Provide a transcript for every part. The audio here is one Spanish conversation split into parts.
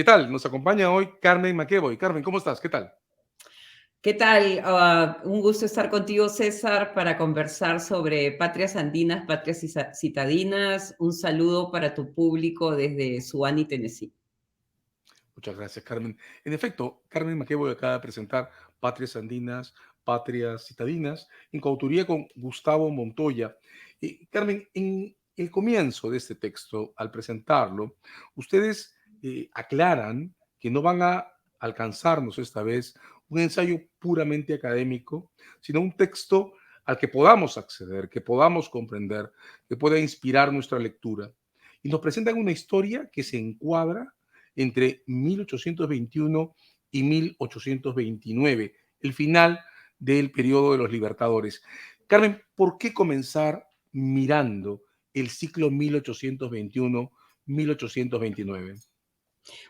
¿Qué tal? Nos acompaña hoy Carmen McEvoy. Carmen, ¿cómo estás? ¿Qué tal? ¿Qué tal? Un gusto estar contigo, César, para conversar sobre patrias andinas, patrias citadinas. Un saludo para tu público desde Suani, Tennessee. Muchas gracias, Carmen. En efecto, Carmen McEvoy acaba de presentar Patrias Andinas, Patrias Citadinas, en coautoría con Gustavo Montoya. Carmen, en el comienzo de este texto, al presentarlo, ustedes aclaran que no van a alcanzarnos esta vez un ensayo puramente académico, sino un texto al que podamos acceder, que podamos comprender, que pueda inspirar nuestra lectura. Y nos presentan una historia que se encuadra entre 1821 y 1829, el final del periodo de los libertadores. Carmen, ¿por qué comenzar mirando el ciclo 1821-1829?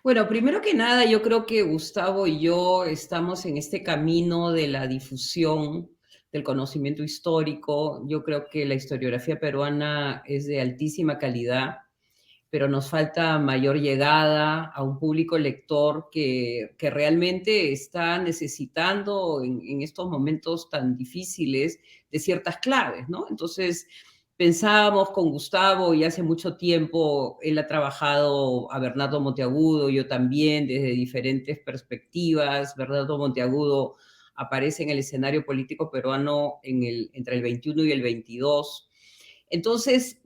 Bueno, primero que nada, yo creo que Gustavo y yo estamos en este camino de la difusión del conocimiento histórico. Yo creo que la historiografía peruana es de altísima calidad, pero nos falta mayor llegada a un público lector que realmente está necesitando en estos momentos tan difíciles de ciertas claves, ¿no? Entonces, pensábamos con Gustavo y hace mucho tiempo él ha trabajado a Bernardo Monteagudo, yo también, desde diferentes perspectivas. Bernardo Monteagudo aparece en el escenario político peruano entre el 21 y el 22. Entonces,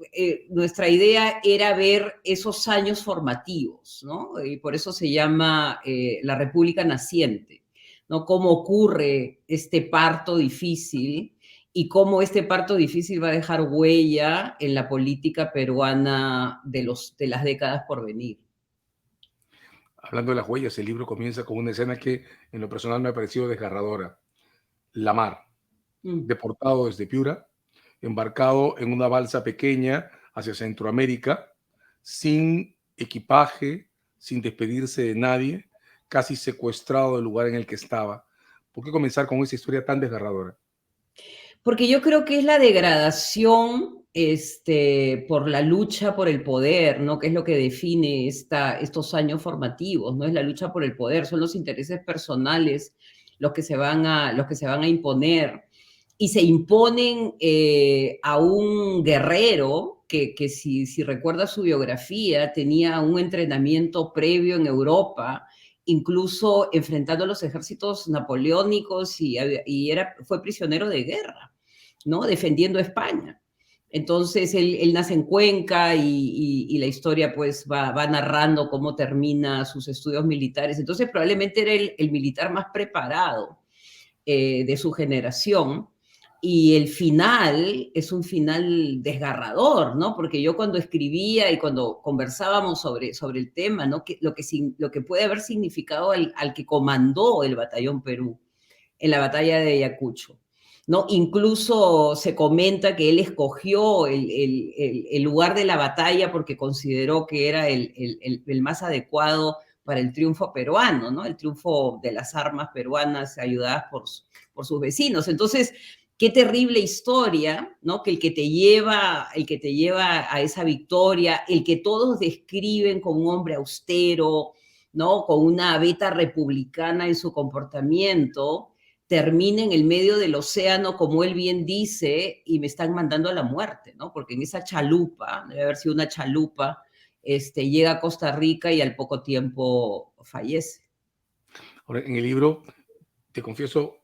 nuestra idea era ver esos años formativos, ¿no? Y por eso se llama la República Naciente, ¿no? Cómo ocurre este parto difícil y cómo este parto difícil va a dejar huella en la política peruana de las décadas por venir. Hablando de las huellas, el libro comienza con una escena que en lo personal me ha parecido desgarradora. La mar, Mm. deportado desde Piura, embarcado en una balsa pequeña hacia Centroamérica, sin equipaje, sin despedirse de nadie, casi secuestrado del lugar en el que estaba. ¿Por qué comenzar con esa historia tan desgarradora? Porque yo creo que es la degradación por la lucha por el poder, ¿no? Que es lo que define estos años formativos, ¿no? Es la lucha por el poder, son los intereses personales los que se van a imponer. Y se imponen a un guerrero que si recuerda su biografía, tenía un entrenamiento previo en Europa, incluso enfrentando a los ejércitos napoleónicos fue prisionero de guerra, ¿no? Defendiendo España. Entonces él nace en Cuenca y la historia pues va narrando cómo termina sus estudios militares. Entonces probablemente era el militar más preparado de su generación. Y el final es un final desgarrador, ¿no? Porque yo cuando escribía y cuando conversábamos sobre el tema, ¿no? Lo que puede haber significado al que comandó el Batallón Perú en la batalla de Ayacucho, ¿no? Incluso se comenta que él escogió el lugar de la batalla porque consideró que era el más adecuado para el triunfo peruano, ¿no? El triunfo de las armas peruanas ayudadas por sus vecinos. Entonces, qué terrible historia, ¿no? Que el que te lleva a esa victoria, el que todos describen como un hombre austero, ¿no? Con una veta republicana en su comportamiento, termine en el medio del océano, como él bien dice, y me están mandando a la muerte, ¿no? Porque en esa chalupa, debe haber sido una chalupa, llega a Costa Rica y al poco tiempo fallece. Ahora, en el libro, te confieso,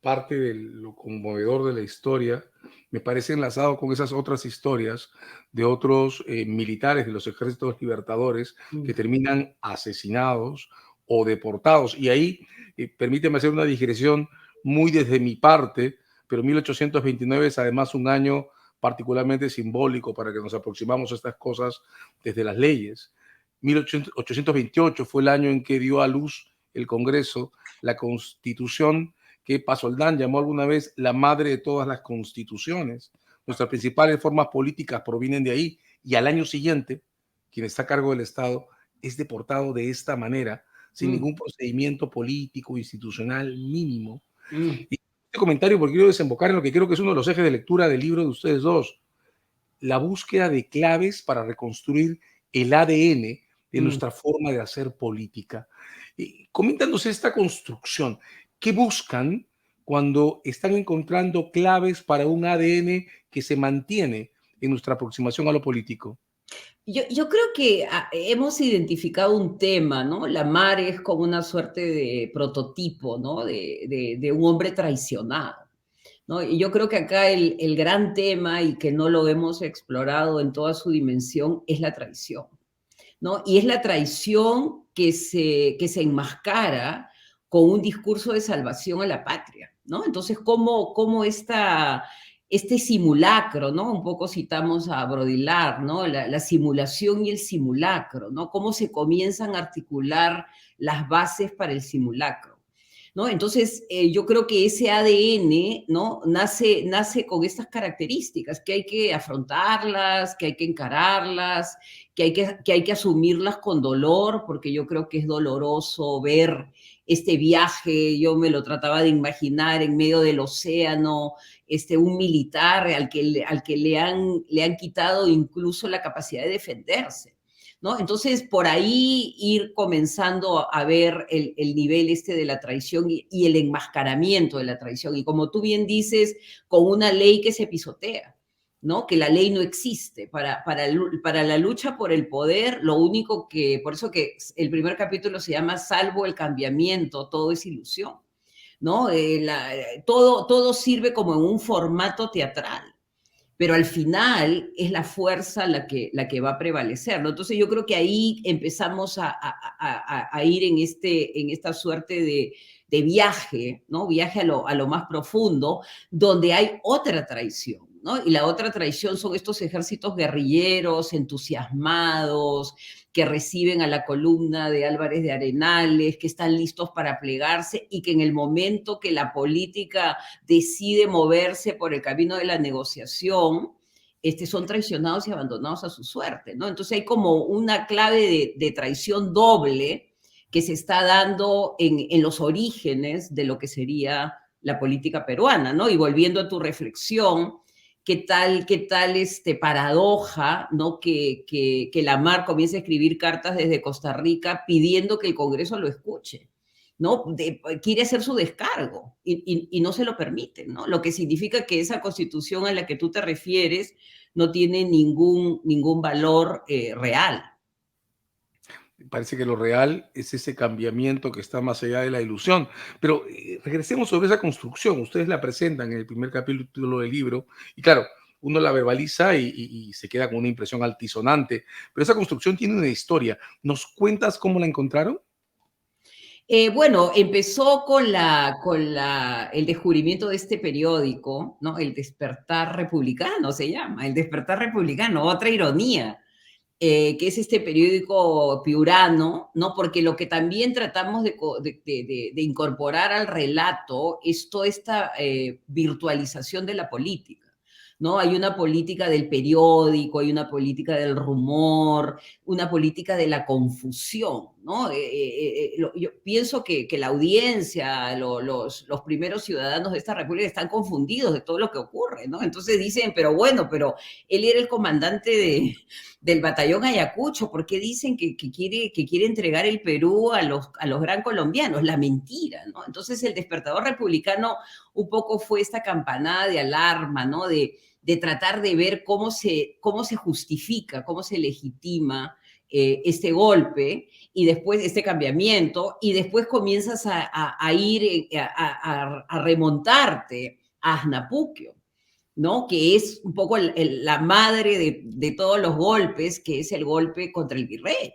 parte de lo conmovedor de la historia me parece enlazado con esas otras historias de otros militares de los ejércitos libertadores que Mm. terminan asesinados o deportados. Y ahí, permíteme hacer una digresión muy desde mi parte, pero 1829 es además un año particularmente simbólico para que nos aproximamos a estas cosas desde las leyes. 1828 fue el año en que dio a luz el Congreso la Constitución que Pasoldán llamó alguna vez la madre de todas las constituciones. Nuestras principales formas políticas provienen de ahí y al año siguiente, quien está a cargo del Estado es deportado de esta manera, sin Mm. ningún procedimiento político, institucional mínimo. Mm. Y este comentario, porque quiero desembocar en lo que creo que es uno de los ejes de lectura del libro de ustedes dos, la búsqueda de claves para reconstruir el ADN de nuestra forma de hacer política. Coméntanos esta construcción. ¿Qué buscan cuando están encontrando claves para un ADN que se mantiene en nuestra aproximación a lo político? Yo creo que hemos identificado un tema, ¿no? La Mar es como una suerte de prototipo, ¿no? De un hombre traicionado, ¿no? Y yo creo que acá el gran tema y que no lo hemos explorado en toda su dimensión es la traición, ¿no? Y es la traición que se enmascara con un discurso de salvación a la patria, ¿no? Entonces, ¿cómo este simulacro, ¿no? Un poco citamos a Baudrillard, ¿no? La simulación y el simulacro, ¿no? Cómo se comienzan a articular las bases para el simulacro, ¿no? Entonces, yo creo que ese ADN, ¿no? Nace con estas características, que hay que afrontarlas, que hay que encararlas, que hay que asumirlas con dolor, porque yo creo que es doloroso ver este viaje. Yo me lo trataba de imaginar en medio del océano, un militar al que le han quitado incluso la capacidad de defenderse, ¿no? Entonces, por ahí ir comenzando a ver el nivel de la traición y el enmascaramiento de la traición. Y como tú bien dices, con una ley que se pisotea, ¿no? Que la ley no existe. Para la lucha por el poder, lo único por eso que el primer capítulo se llama Salvo el cambiamiento, todo es ilusión, ¿no? Todo sirve como en un formato teatral, pero al final es la fuerza la que va a prevalecer, ¿no? Entonces yo creo que ahí empezamos a ir en esta suerte de viaje, ¿no? Viaje a lo más profundo, donde hay otra traición, ¿no? Y la otra traición son estos ejércitos guerrilleros, entusiasmados, que reciben a la columna de Álvarez de Arenales, que están listos para plegarse y que en el momento que la política decide moverse por el camino de la negociación, son traicionados y abandonados a su suerte, ¿no? Entonces hay como una clave de traición doble que se está dando en los orígenes de lo que sería la política peruana, ¿no? Y volviendo a tu reflexión, qué tal paradoja, ¿no? Que la Mar comience a escribir cartas desde Costa Rica pidiendo que el Congreso lo escuche, ¿no? Quiere hacer su descargo y no se lo permite, ¿no? Lo que significa que esa constitución a la que tú te refieres no tiene ningún valor real. Parece que lo real es ese cambiamiento que está más allá de la ilusión. Pero regresemos sobre esa construcción. Ustedes la presentan en el primer capítulo del libro y claro, uno la verbaliza y se queda con una impresión altisonante, pero esa construcción tiene una historia. ¿Nos cuentas cómo la encontraron? Bueno, empezó con el descubrimiento de este periódico, ¿no? El Despertar Republicano se llama, el Despertar Republicano, otra ironía, que es este periódico piurano, ¿no? Porque lo que también tratamos de incorporar al relato es toda esta virtualización de la política, ¿no? Hay una política del periódico, hay una política del rumor, una política de la confusión, ¿no? Yo pienso que la audiencia, los primeros ciudadanos de esta república están confundidos de todo lo que ocurre, ¿no? Entonces dicen, pero bueno, pero él era el comandante del batallón Ayacucho, ¿por qué dicen que quiere entregar el Perú a los gran colombianos? La mentira, ¿no? Entonces el despertador republicano un poco fue esta campanada de alarma, ¿no? De tratar de ver cómo se justifica, cómo se legitima este golpe y después este cambiamiento, y después comienzas a ir a remontarte a Asnapuquio, ¿no? Que es un poco la madre de todos los golpes, que es el golpe contra el virrey,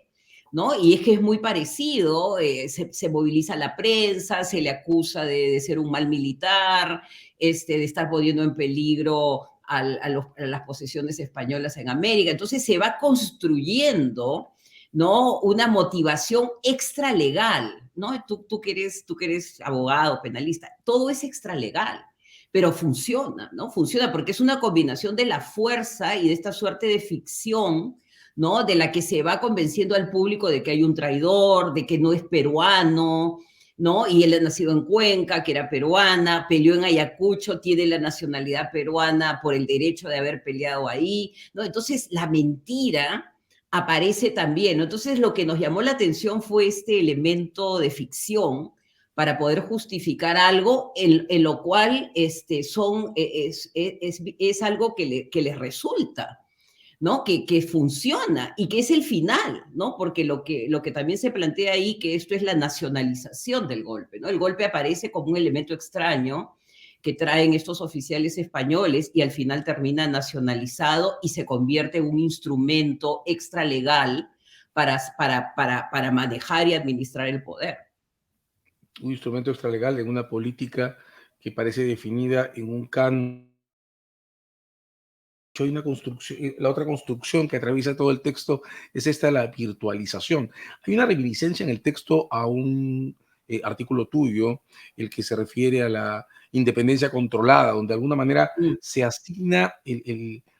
¿no? Y es que es muy parecido, se moviliza la prensa, se le acusa de ser un mal militar, de estar poniendo en peligro a las posesiones españolas en América. Entonces se va construyendo, ¿no? Una motivación extralegal, ¿no? Tú que eres abogado, penalista, todo es extralegal, pero funciona, ¿no? Funciona porque es una combinación de la fuerza y de esta suerte de ficción, ¿no? De la que se va convenciendo al público de que hay un traidor, de que no es peruano, ¿no? Y él ha nacido en Cuenca, que era peruana, peleó en Ayacucho, tiene la nacionalidad peruana por el derecho de haber peleado ahí, ¿no? Entonces, la mentira aparece también, ¿no? Entonces lo que nos llamó la atención fue este elemento de ficción para poder justificar algo en lo cual es algo que les resulta, ¿no? Que funciona y que es el final, ¿no? Porque lo que también se plantea ahí, que esto es la nacionalización del golpe, ¿no? El golpe aparece como un elemento extraño que traen estos oficiales españoles y al final termina nacionalizado y se convierte en un instrumento extralegal para manejar y administrar el poder. Un instrumento extralegal en una política que parece definida en un canon. Hay una construcción, la otra construcción que atraviesa todo el texto es esta, la virtualización. Hay una reminiscencia en el texto a un artículo tuyo, el que se refiere a la independencia controlada, donde de alguna manera Mm, se asigna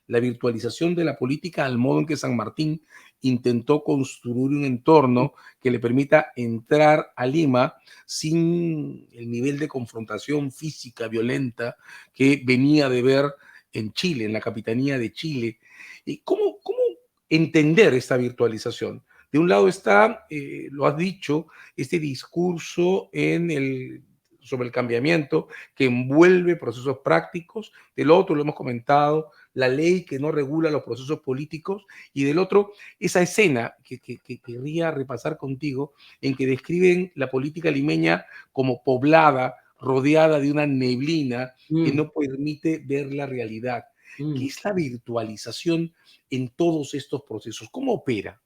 la virtualización de la política al modo en que San Martín intentó construir un entorno que le permita entrar a Lima sin el nivel de confrontación física violenta que venía de ver en Chile, en la capitanía de Chile. ¿Y cómo entender esta virtualización? De un lado está, lo has dicho, este discurso sobre el cambiamiento que envuelve procesos prácticos, del otro, lo hemos comentado, la ley que no regula los procesos políticos, y del otro, esa escena que querría repasar contigo, en que describen la política limeña como poblada, rodeada de una neblina que mm, no permite ver la realidad. ¿Qué mm. es la virtualización en todos estos procesos? ¿Cómo opera?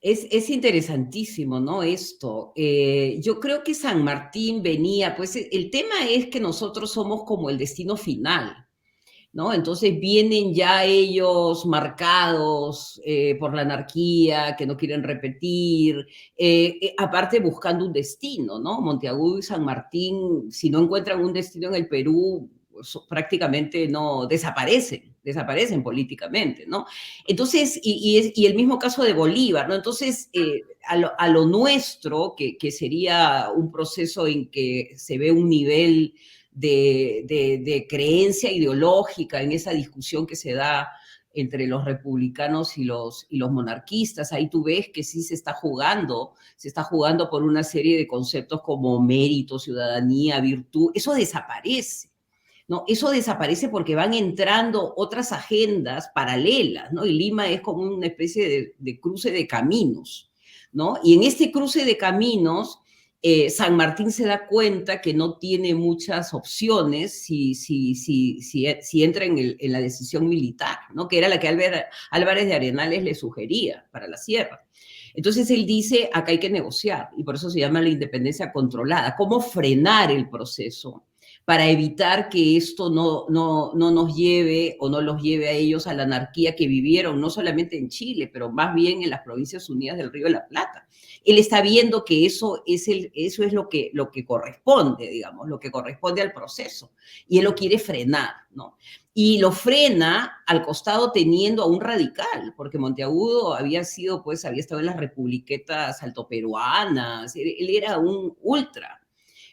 Es interesantísimo, ¿no? Esto. Yo creo que San Martín venía, pues el tema es que nosotros somos como el destino final, ¿no? Entonces vienen ya ellos marcados por la anarquía, que no quieren repetir, aparte buscando un destino, ¿no? Monteagudo y San Martín, si no encuentran un destino en el Perú, pues, prácticamente no desaparecen políticamente, ¿no? Entonces, y el mismo caso de Bolívar, ¿no? Entonces, a lo nuestro, que sería un proceso en que se ve un nivel de creencia ideológica en esa discusión que se da entre los republicanos y los monarquistas. Ahí tú ves que sí se está jugando por una serie de conceptos como mérito, ciudadanía, virtud. Eso desaparece. ¿No? Eso desaparece porque van entrando otras agendas paralelas, ¿no? Y Lima es como una especie de cruce de caminos, ¿no? Y en este cruce de caminos, San Martín se da cuenta que no tiene muchas opciones si entra en la decisión militar, ¿no? Que era la que Álvarez de Arenales le sugería para la sierra. Entonces él dice, acá hay que negociar, y por eso se llama la independencia controlada. ¿Cómo frenar el proceso para evitar que esto no nos lleve o no los lleve a ellos a la anarquía que vivieron, no solamente en Chile, pero más bien en las Provincias Unidas del Río de la Plata? Él está viendo que eso es lo que corresponde, digamos, lo que corresponde al proceso, y él lo quiere frenar, ¿no? Y lo frena al costado teniendo a un radical, porque Monteagudo había sido, pues, había estado en las republiquetas altoperuanas, él era un ultra,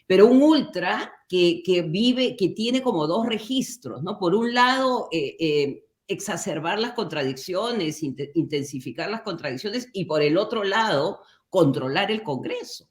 pero un ultra que vive, que tiene como dos registros, ¿no? Por un lado, exacerbar las contradicciones, intensificar las contradicciones, y por el otro lado, controlar el Congreso,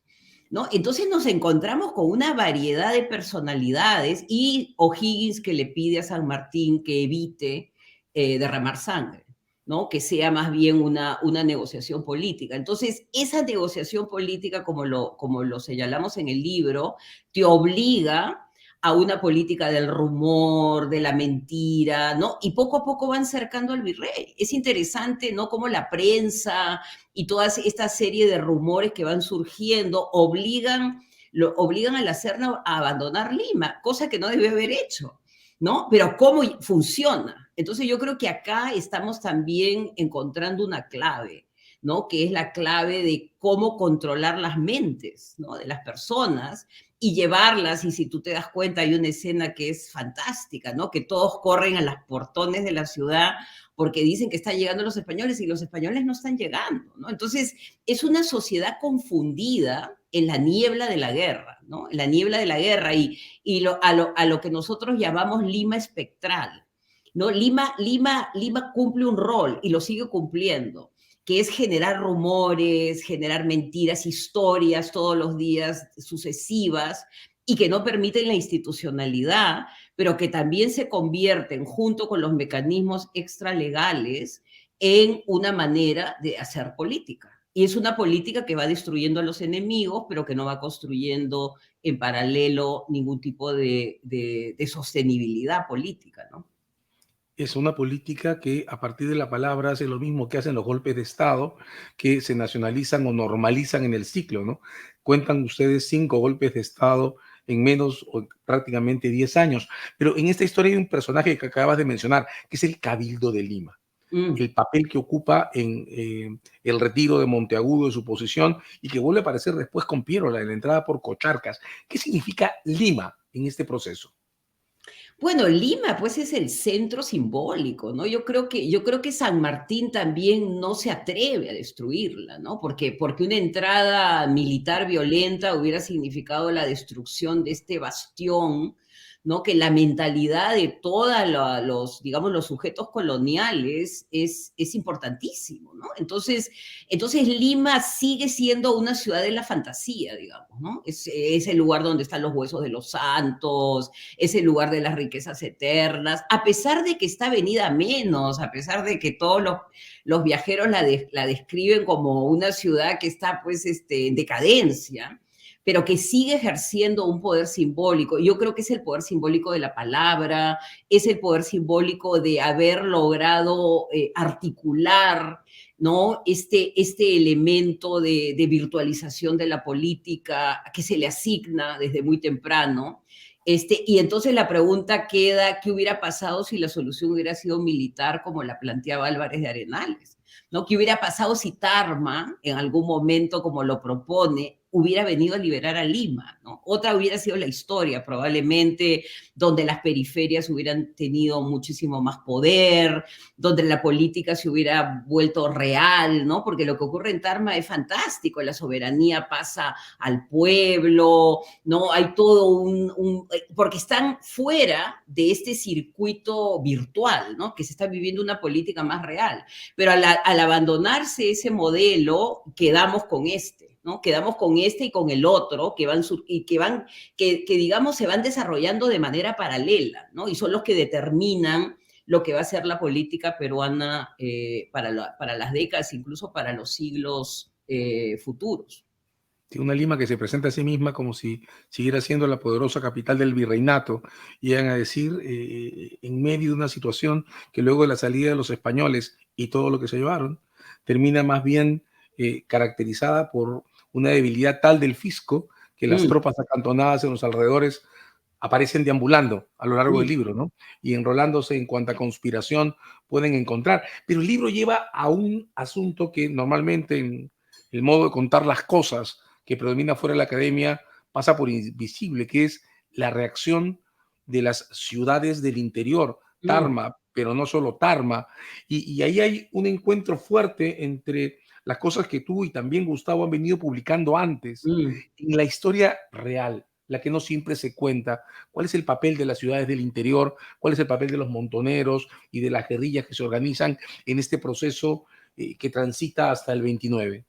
¿no? Entonces nos encontramos con una variedad de personalidades y O'Higgins que le pide a San Martín que evite derramar sangre, ¿no? Que sea más bien una negociación política. Entonces, esa negociación política, como lo señalamos en el libro, te obliga a una política del rumor, de la mentira, ¿no? Y poco a poco van cercando al virrey. Es interesante, ¿no? Cómo la prensa y toda esta serie de rumores que van surgiendo obligan a la Serna a abandonar Lima, cosa que no debe haber hecho, ¿no? Pero cómo funciona. Entonces yo creo que acá estamos también encontrando una clave, ¿no? Que es la clave de cómo controlar las mentes, ¿no? De las personas y llevarlas, y si tú te das cuenta hay una escena que es fantástica, ¿no? Que todos corren a los portones de la ciudad porque dicen que están llegando los españoles y los españoles no están llegando, ¿no? Entonces es una sociedad confundida en la niebla de la guerra, ¿no? En la niebla de la guerra a lo que nosotros llamamos Lima espectral, ¿no? Lima cumple un rol y lo sigue cumpliendo, que es generar rumores, generar mentiras, historias todos los días sucesivas y que no permiten la institucionalidad, pero que también se convierten, junto con los mecanismos extralegales, en una manera de hacer política. Y es una política que va destruyendo a los enemigos, pero que no va construyendo en paralelo ningún tipo de sostenibilidad política, ¿no? Es una política que a partir de la palabra hace lo mismo que hacen los golpes de Estado, que se nacionalizan o normalizan en el ciclo, ¿no? Cuentan ustedes 5 golpes de Estado en menos o prácticamente 10 años. Pero en esta historia hay un personaje que acabas de mencionar, que es el Cabildo de Lima, Mm. el papel que ocupa en el retiro de Monteagudo de su posición y que vuelve a aparecer después con Piérola en la entrada por Cocharcas. ¿Qué significa Lima en este proceso? Bueno, Lima, pues es el centro simbólico, ¿no? Yo creo que San Martín también no se atreve a destruirla, ¿no? Porque una entrada militar violenta hubiera significado la destrucción de este bastión, ¿no? Que la mentalidad de todos los, digamos, los sujetos coloniales es importantísimo, ¿no? Entonces Lima sigue siendo una ciudad de la fantasía, digamos, ¿no? Es el lugar donde están los huesos de los santos, es el lugar de las riquezas eternas, a pesar de que está venida menos, a pesar de que todos los viajeros la describen como una ciudad que está pues en decadencia, pero que sigue ejerciendo un poder simbólico. Yo creo que es el poder simbólico de la palabra, es el poder simbólico de haber logrado articular, ¿no? Este elemento de virtualización de la política que se le asigna desde muy temprano. Y entonces la pregunta queda, ¿qué hubiera pasado si la solución hubiera sido militar como la planteaba Álvarez de Arenales? ¿No? ¿Qué hubiera pasado si Tarma, en algún momento, como lo propone, hubiera venido a liberar a Lima? ¿No? Otra hubiera sido la historia, probablemente, donde las periferias hubieran tenido muchísimo más poder, donde la política se hubiera vuelto real, ¿no? Porque lo que ocurre en Tarma es fantástico, la soberanía pasa al pueblo, ¿no? Hay todo porque están fuera de este circuito virtual, ¿no? Que se está viviendo una política más real. Pero al abandonarse ese modelo, quedamos con este, ¿no? Quedamos con este y con el otro, que digamos se van desarrollando de manera paralela, ¿no? Y son los que determinan lo que va a ser la política peruana para las décadas, incluso para los siglos futuros. Tiene una Lima que se presenta a sí misma como si siguiera siendo la poderosa capital del virreinato, y llegan a decir, en medio de una situación que luego de la salida de los españoles y todo lo que se llevaron, termina más bien caracterizada por una debilidad tal del fisco que las Mm, tropas acantonadas en los alrededores aparecen deambulando a lo largo del mm, libro, ¿no? Y enrolándose en cuanta conspiración pueden encontrar. Pero el libro lleva a un asunto que normalmente en el modo de contar las cosas que predomina fuera de la academia pasa por invisible, que es la reacción de las ciudades del interior, mm, Tarma, pero no solo Tarma. Y ahí hay un encuentro fuerte entre las cosas que tú y también Gustavo han venido publicando antes, mm. en la historia real, la que no siempre se cuenta. ¿Cuál es el papel de las ciudades del interior? ¿Cuál es el papel de los montoneros y de las guerrillas que se organizan en este proceso que transita hasta el 29?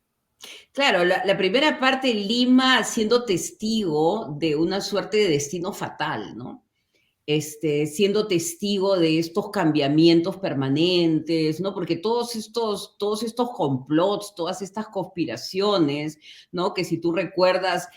Claro, la primera parte, Lima siendo testigo de una suerte de destino fatal, ¿no? Siendo testigo de estos cambiamientos permanentes, ¿no? Porque todos estos complots, todas estas conspiraciones, ¿no? Que si tú recuerdas,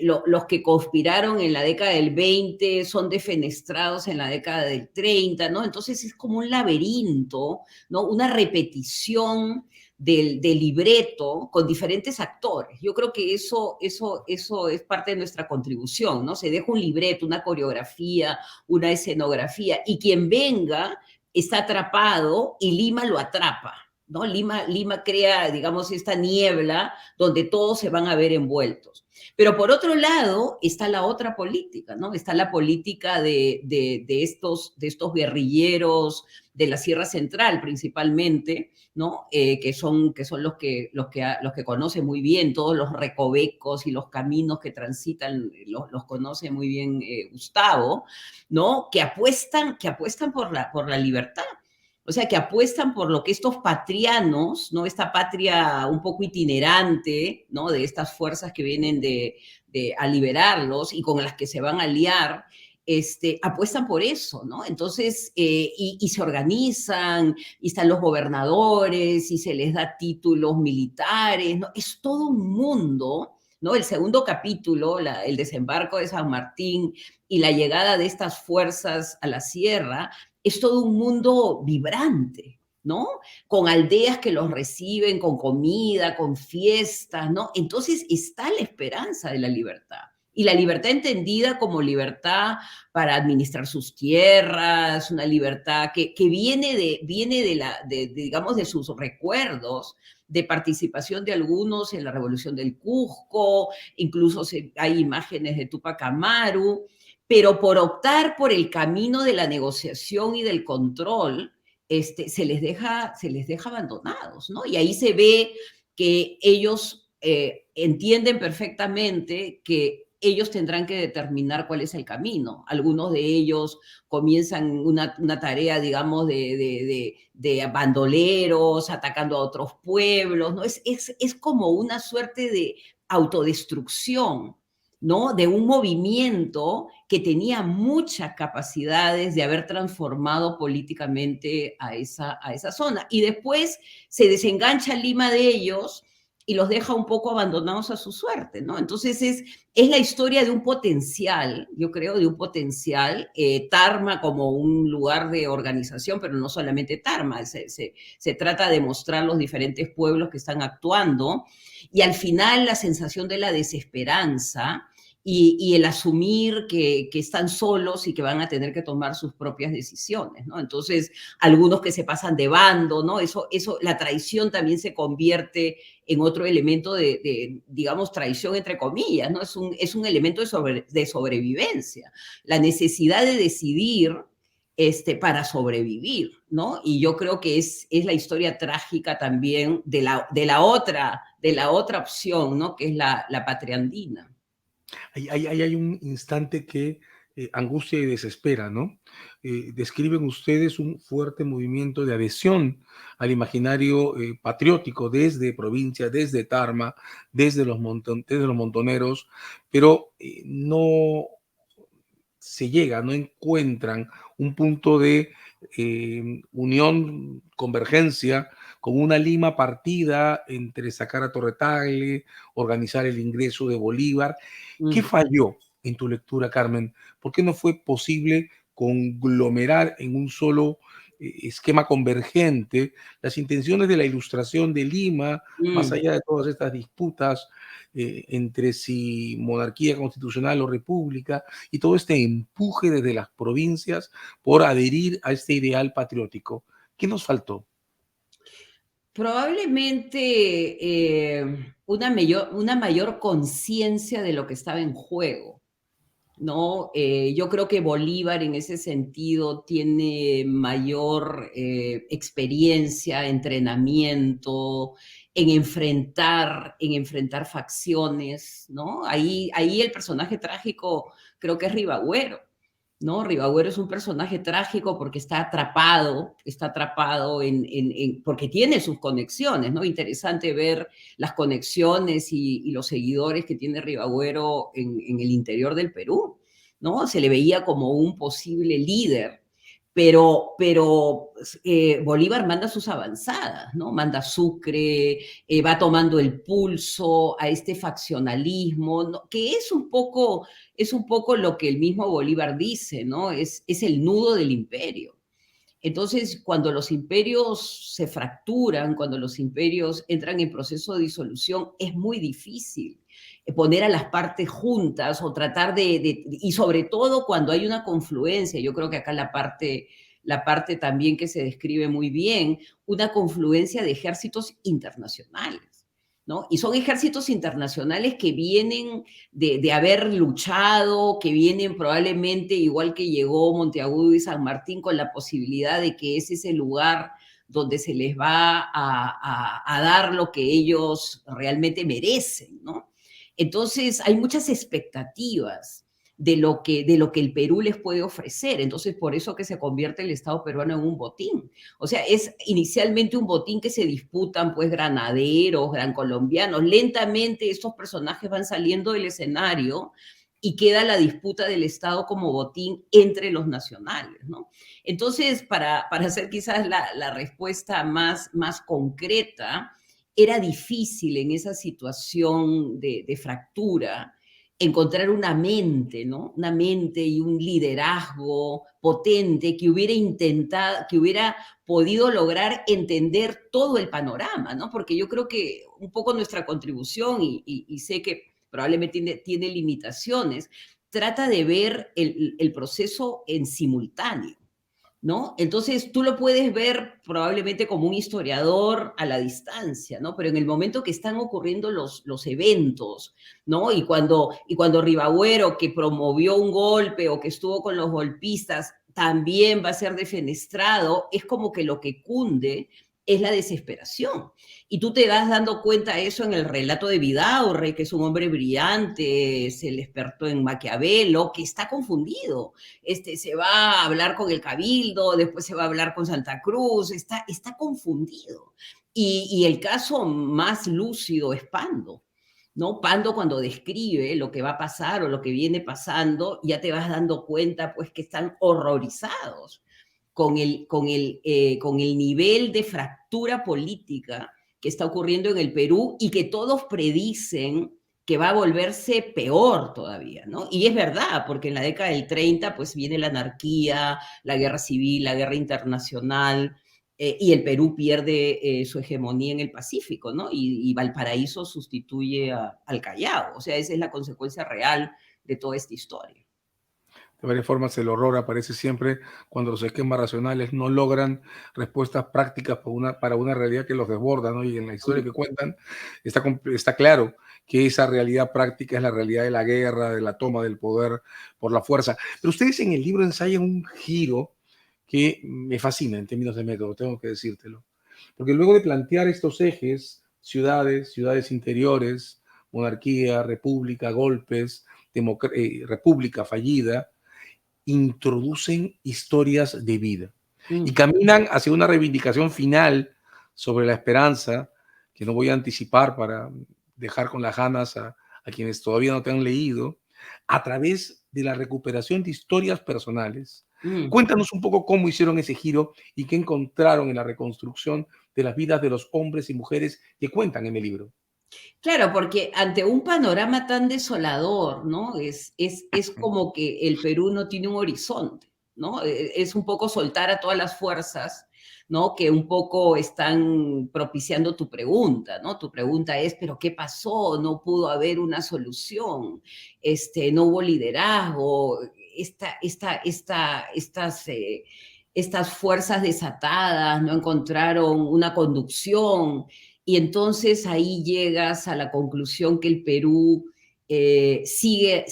los que conspiraron en la década del 20 son defenestrados en la década del 30, ¿no? Entonces es como un laberinto, ¿no? Una repetición del libreto con diferentes actores. Yo creo que eso es parte de nuestra contribución, ¿no? Se deja un libreto, una coreografía, una escenografía, y quien venga está atrapado y Lima lo atrapa, ¿no? Lima crea, digamos, esta niebla donde todos se van a ver envueltos. Pero por otro lado está la otra política, ¿no? Está la política de estos guerrilleros de la Sierra Central principalmente, ¿no? Que son los que conocen muy bien todos los recovecos y los caminos que transitan, los conoce muy bien Gustavo, ¿no? Que apuestan por la libertad. O sea, que apuestan por lo que estos patrianos, ¿no? Esta patria un poco itinerante, ¿no? De estas fuerzas que vienen a liberarlos y con las que se van a aliar, apuestan por eso, ¿no? Entonces, y se organizan, y están los gobernadores, y se les da títulos militares, ¿no? Es todo un mundo, ¿no? El segundo capítulo, el desembarco de San Martín y la llegada de estas fuerzas a la sierra, es todo un mundo vibrante, ¿no? Con aldeas que los reciben, con comida, con fiestas, ¿no? Entonces está la esperanza de la libertad. Y la libertad entendida como libertad para administrar sus tierras, una libertad que digamos, de sus recuerdos, de participación de algunos en la revolución del Cusco, incluso hay imágenes de Tupac Amaru, pero por optar por el camino de la negociación y del control, se les deja abandonados, ¿no? Y ahí se ve que ellos entienden perfectamente que ellos tendrán que determinar cuál es el camino. Algunos de ellos comienzan una tarea, digamos, de bandoleros, atacando a otros pueblos, ¿no? Es como una suerte de autodestrucción, ¿no? De un movimiento que tenía muchas capacidades de haber transformado políticamente a esa zona. Y después se desengancha Lima de ellos y los deja un poco abandonados a su suerte, ¿no? Entonces es la historia de un potencial, yo creo, de un potencial, Tarma como un lugar de organización, pero no solamente Tarma, se trata de mostrar los diferentes pueblos que están actuando, y al final la sensación de la desesperanza y el asumir que están solos y que van a tener que tomar sus propias decisiones, ¿no? Entonces, algunos que se pasan de bando, ¿no? La traición también se convierte en otro elemento digamos, traición entre comillas, ¿no? Es un elemento de sobrevivencia, la necesidad de decidir para sobrevivir, ¿no? Y yo creo que es la historia trágica también de la otra opción, ¿no? Que es la patria andina. Ahí hay un instante que angustia y desespera, ¿no? Describen ustedes un fuerte movimiento de adhesión al imaginario patriótico desde provincia, desde Tarma, desde los montoneros, pero no se llega, no encuentran un punto de unión, convergencia, con una Lima partida entre sacar a Torretagle, organizar el ingreso de Bolívar. ¿Qué Mm. falló en tu lectura, Carmen? ¿Por qué no fue posible conglomerar en un solo esquema convergente las intenciones de la ilustración de Lima, más Mm. allá de todas estas disputas entre si monarquía constitucional o república, y todo este empuje desde las provincias por adherir a este ideal patriótico? ¿Qué nos faltó? Probablemente una mayor conciencia de lo que estaba en juego, ¿no? Yo creo que Bolívar en ese sentido tiene mayor experiencia, entrenamiento en enfrentar facciones, ¿no? Ahí el personaje trágico creo que es Ribagüero, ¿no? Ribagüero es un personaje trágico porque está atrapado porque tiene sus conexiones, ¿no? Interesante ver las conexiones y los seguidores que tiene Ribagüero en el interior del Perú, ¿no? Se le veía como un posible líder, pero Bolívar manda sus avanzadas, ¿no? Manda Sucre, va tomando el pulso a este faccionalismo, ¿no? Que es un poco lo que el mismo Bolívar dice, ¿no? Es el nudo del imperio. Entonces, cuando los imperios se fracturan, cuando los imperios entran en proceso de disolución, es muy difícil poner a las partes juntas o tratar y sobre todo cuando hay una confluencia, yo creo que acá la parte también que se describe muy bien, una confluencia de ejércitos internacionales, ¿no? Y son ejércitos internacionales que vienen de haber luchado, que vienen probablemente, igual que llegó Monteagudo y San Martín, con la posibilidad de que es ese lugar donde se les va a dar lo que ellos realmente merecen, ¿no? Entonces hay muchas expectativas. de lo que el Perú les puede ofrecer. Entonces, por eso que se convierte el Estado peruano en un botín. O sea, es inicialmente un botín que se disputan, pues, granaderos, gran colombianos. Lentamente estos personajes van saliendo del escenario y queda la disputa del Estado como botín entre los nacionales, ¿no? Entonces, para hacer quizás la respuesta más concreta, era difícil en esa situación de fractura encontrar una mente, ¿no? Una mente y un liderazgo potente que hubiera intentado, que hubiera podido lograr entender todo el panorama, ¿no? Porque yo creo que un poco nuestra contribución, y sé que probablemente tiene limitaciones, trata de ver el proceso en simultáneo, ¿no? Entonces tú lo puedes ver probablemente como un historiador a la distancia, ¿no? Pero en el momento que están ocurriendo los eventos, ¿no? Y cuando Ribagüero, que promovió un golpe o que estuvo con los golpistas, también va a ser defenestrado, es como que lo que cunde es la desesperación. Y tú te vas dando cuenta de eso en el relato de Vidaurre, que es un hombre brillante, es el experto en Maquiavelo, que está confundido. Se va a hablar con el Cabildo, después se va a hablar con Santa Cruz, está confundido. Y el caso más lúcido es Pando, ¿no? Pando, cuando describe lo que va a pasar o lo que viene pasando, ya te vas dando cuenta, pues, que están horrorizados con el nivel de fractura política que está ocurriendo en el Perú y que todos predicen que va a volverse peor todavía, ¿no? Y es verdad, porque en la década del 30 pues viene la anarquía, la guerra civil, la guerra internacional, y el Perú pierde su hegemonía en el Pacífico, ¿no? Y Valparaíso sustituye al Callao. O sea, esa es la consecuencia real de toda esta historia. De varias formas, el horror aparece siempre cuando los esquemas racionales no logran respuestas prácticas para una realidad que los desborda, ¿no? Y en la historia que cuentan está claro que esa realidad práctica es la realidad de la guerra, de la toma del poder por la fuerza. Pero ustedes en el libro ensayan un giro que me fascina en términos de método, tengo que decírtelo. Porque luego de plantear estos ejes, ciudades interiores, monarquía, república, golpes, república fallida, introducen historias de vida y Mm. caminan hacia una reivindicación final sobre la esperanza, que no voy a anticipar para dejar con las ganas a quienes todavía no te han leído, a través de la recuperación de historias personales. Mm. Cuéntanos un poco cómo hicieron ese giro y qué encontraron en la reconstrucción de las vidas de los hombres y mujeres que cuentan en el libro. Claro, porque ante un panorama tan desolador, ¿no? Es como que el Perú no tiene un horizonte, ¿no? Es un poco soltar a todas las fuerzas, ¿no? Que un poco están propiciando tu pregunta, ¿no? Tu pregunta es, ¿pero qué pasó? No pudo haber una solución, no hubo liderazgo, estas fuerzas desatadas no encontraron una conducción, y entonces ahí llegas a la conclusión que el Perú sigue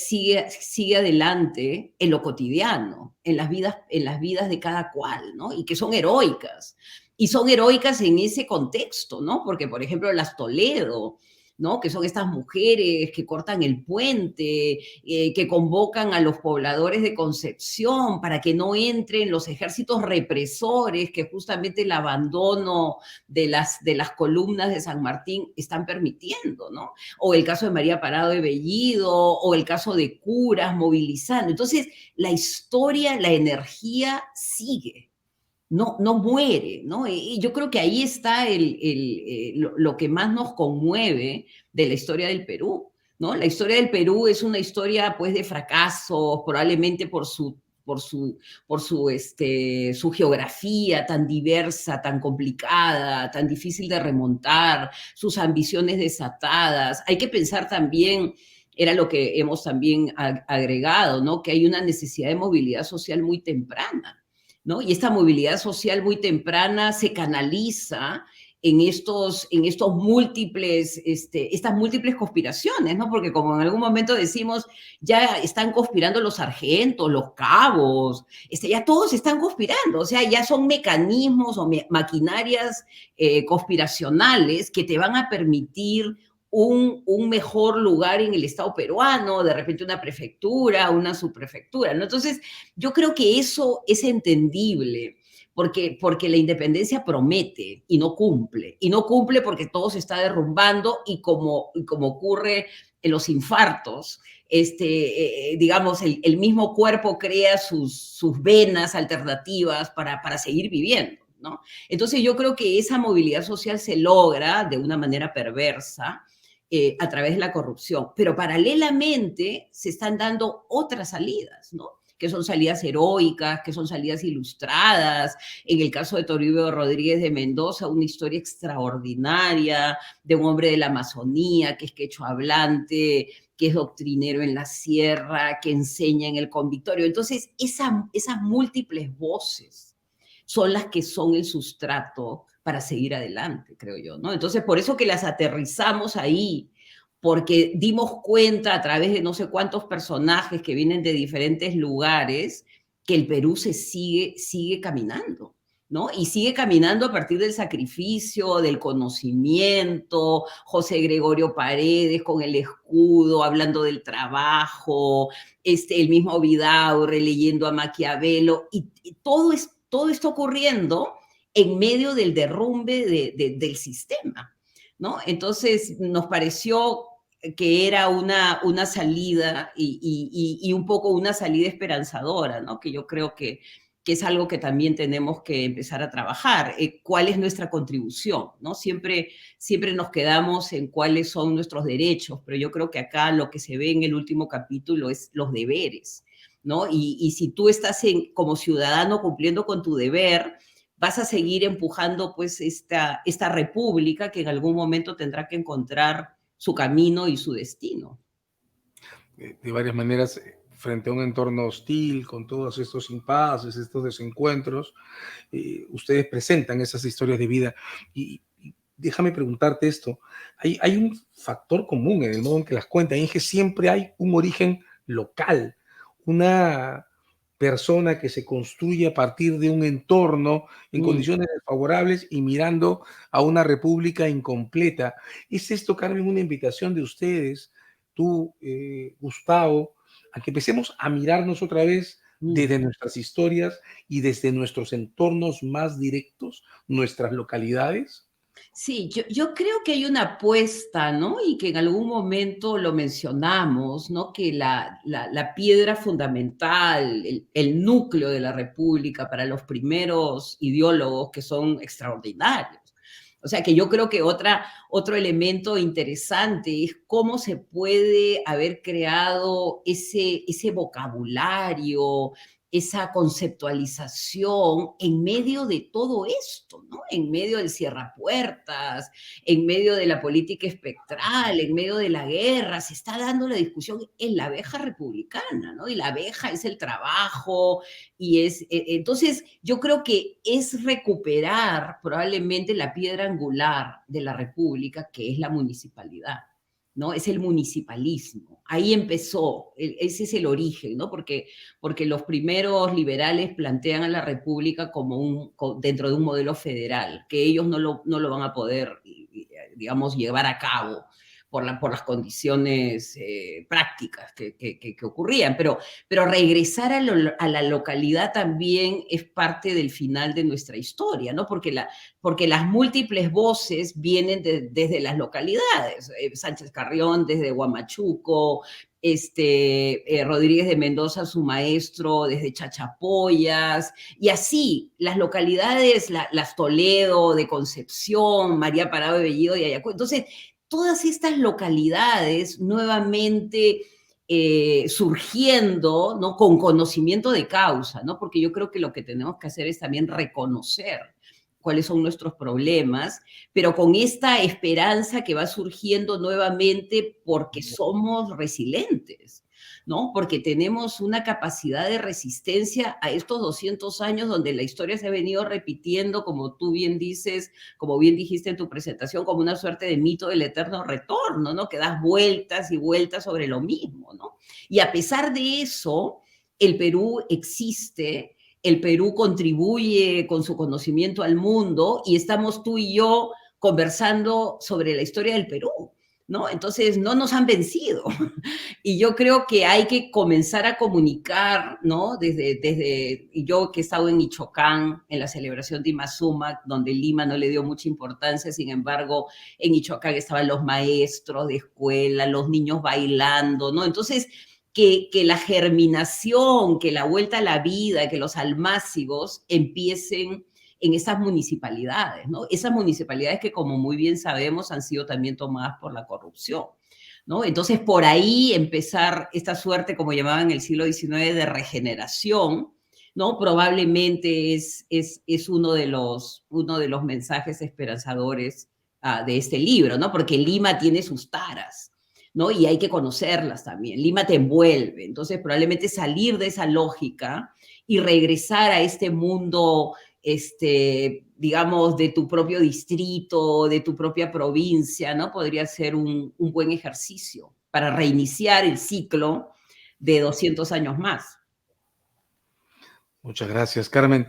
adelante en lo cotidiano, en las vidas de cada cual, ¿no? Y que son heroicas. Y son heroicas en ese contexto, ¿no? Porque, por ejemplo, las Toledo, ¿no? Que son estas mujeres que cortan el puente, que convocan a los pobladores de Concepción para que no entren los ejércitos represores, que justamente el abandono de las columnas de San Martín están permitiendo, ¿no? O el caso de María Parado de Bellido, o el caso de curas movilizando. Entonces, la historia, la energía sigue, no muere, ¿no? Y yo creo que ahí está lo que más nos conmueve de la historia del Perú, ¿no? La historia del Perú es una historia, pues, de fracasos, probablemente por su geografía tan diversa, tan complicada, tan difícil de remontar, sus ambiciones desatadas. Hay que pensar también, era lo que hemos también agregado, ¿no? Que hay una necesidad de movilidad social muy temprana, ¿no? Y esta movilidad social muy temprana se canaliza en estas múltiples conspiraciones, ¿no? Porque, como en algún momento decimos, ya están conspirando los sargentos, los cabos, ya todos están conspirando, o sea, ya son mecanismos o maquinarias conspiracionales que te van a permitir un mejor lugar en el Estado peruano, de repente una prefectura, una subprefectura, ¿no? Entonces, yo creo que eso es entendible, porque la independencia promete y no cumple porque todo se está derrumbando y como ocurre en los infartos, digamos, el mismo cuerpo crea sus venas alternativas para seguir viviendo, ¿no? Entonces yo creo que esa movilidad social se logra de una manera perversa a través de la corrupción, pero paralelamente se están dando otras salidas, ¿no? Que son salidas heroicas, que son salidas ilustradas. En el caso de Toribio Rodríguez de Mendoza, una historia extraordinaria de un hombre de la Amazonía que es quechua hablante, que es doctrinero en la sierra, que enseña en el convictorio. Entonces, esas múltiples voces son las que son el sustrato para seguir adelante, creo yo, ¿no? Entonces, por eso que las aterrizamos ahí, porque dimos cuenta a través de no sé cuántos personajes que vienen de diferentes lugares que el Perú sigue caminando, ¿no? Y sigue caminando a partir del sacrificio, del conocimiento, José Gregorio Paredes con el escudo, hablando del trabajo, el mismo Vidaurre leyendo a Maquiavelo, y todo está ocurriendo en medio del derrumbe del sistema, ¿no? Entonces nos pareció que era una salida y un poco una salida esperanzadora, ¿no? Que yo creo que es algo que también tenemos que empezar a trabajar. ¿Cuál es nuestra contribución? ¿No? Siempre nos quedamos en cuáles son nuestros derechos, pero yo creo que acá lo que se ve en el último capítulo es los deberes, ¿no? Y si tú estás como ciudadano cumpliendo con tu deber, vas a seguir empujando pues esta república que en algún momento tendrá que encontrar su camino y su destino. De varias maneras, frente a un entorno hostil, con todos estos impases, estos desencuentros, ustedes presentan esas historias de vida. Y déjame preguntarte esto, hay un factor común en el modo en que las cuentan, y es que siempre hay un origen local, una persona que se construye a partir de un entorno en Mm. condiciones desfavorables y mirando a una república incompleta. ¿Es esto, Carmen, una invitación de ustedes, tú, Gustavo, a que empecemos a mirarnos otra vez Mm. desde nuestras historias y desde nuestros entornos más directos, nuestras localidades? Sí, yo creo que hay una apuesta, ¿no? Y que en algún momento lo mencionamos, ¿no? Que la piedra fundamental, el núcleo de la República para los primeros ideólogos que son extraordinarios. O sea que yo creo que otro elemento interesante es cómo se puede haber creado ese vocabulario, esa conceptualización en medio de todo esto, ¿no? En medio del cierrapuertas, en medio de la política espectral, en medio de la guerra, se está dando la discusión en la abeja republicana, ¿no? Y la abeja es el trabajo, entonces yo creo que es recuperar probablemente la piedra angular de la república, que es la municipalidad. ¿No? Es el municipalismo. Ahí empezó, ese es el origen, ¿no? Porque los primeros liberales plantean a la república como dentro de un modelo federal, que ellos no lo van a poder, digamos, llevar a cabo por las condiciones prácticas que ocurrían. Pero regresar a la localidad también es parte del final de nuestra historia, ¿no? Porque las múltiples voces vienen desde las localidades. Sánchez Carrión desde Huamachuco, Rodríguez de Mendoza, su maestro, desde Chachapoyas, y así, las localidades, las Toledo, de Concepción, María Parado de Bellido de Ayacucho. Entonces, todas estas localidades nuevamente surgiendo, ¿no? Con conocimiento de causa, ¿no? Porque yo creo que lo que tenemos que hacer es también reconocer cuáles son nuestros problemas, pero con esta esperanza que va surgiendo nuevamente porque somos resilientes, ¿no? Porque tenemos una capacidad de resistencia a estos 200 años donde la historia se ha venido repitiendo, como tú bien dices, como bien dijiste en tu presentación, como una suerte de mito del eterno retorno, ¿no? Que das vueltas y vueltas sobre lo mismo, ¿no? Y a pesar de eso, el Perú existe, el Perú contribuye con su conocimiento al mundo y estamos tú y yo conversando sobre la historia del Perú. ¿no? Entonces, no nos han vencido. Y yo creo que hay que comenzar a comunicar, ¿no? Yo que he estado en Michoacán, en la celebración de Imazuma, donde Lima no le dio mucha importancia, sin embargo, en Michoacán estaban los maestros de escuela, los niños bailando, ¿no? Entonces, que la germinación, que la vuelta a la vida, que los almácigos empiecen en esas municipalidades, ¿no? Esas municipalidades que, como muy bien sabemos, han sido también tomadas por la corrupción, ¿no? Entonces, por ahí empezar esta suerte, como llamaban en el siglo XIX, de regeneración, ¿no? Probablemente es uno de los mensajes esperanzadores de este libro, ¿no? Porque Lima tiene sus taras, ¿no? Y hay que conocerlas también. Lima te envuelve. Entonces, probablemente salir de esa lógica y regresar a este mundo, digamos, de tu propio distrito, de tu propia provincia, ¿no? Podría ser un buen ejercicio para reiniciar el ciclo de 200 años más. Muchas gracias, Carmen.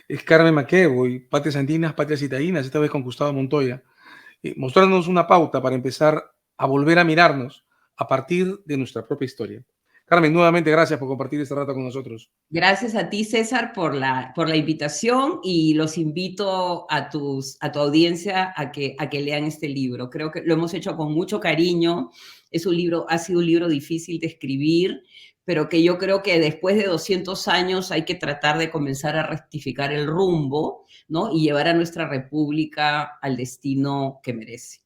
Es Carmen McEvoy, Patrias Andinas, Patrias Citadinas, esta vez con Gustavo Montoya, mostrándonos una pauta para empezar a volver a mirarnos a partir de nuestra propia historia. Carmen, nuevamente gracias por compartir este rato con nosotros. Gracias a ti, César, por la invitación y los invito a tu audiencia a que lean este libro. Creo que lo hemos hecho con mucho cariño. Ha sido un libro difícil de escribir, pero que yo creo que después de 200 años hay que tratar de comenzar a rectificar el rumbo, ¿no? Y llevar a nuestra república al destino que merece.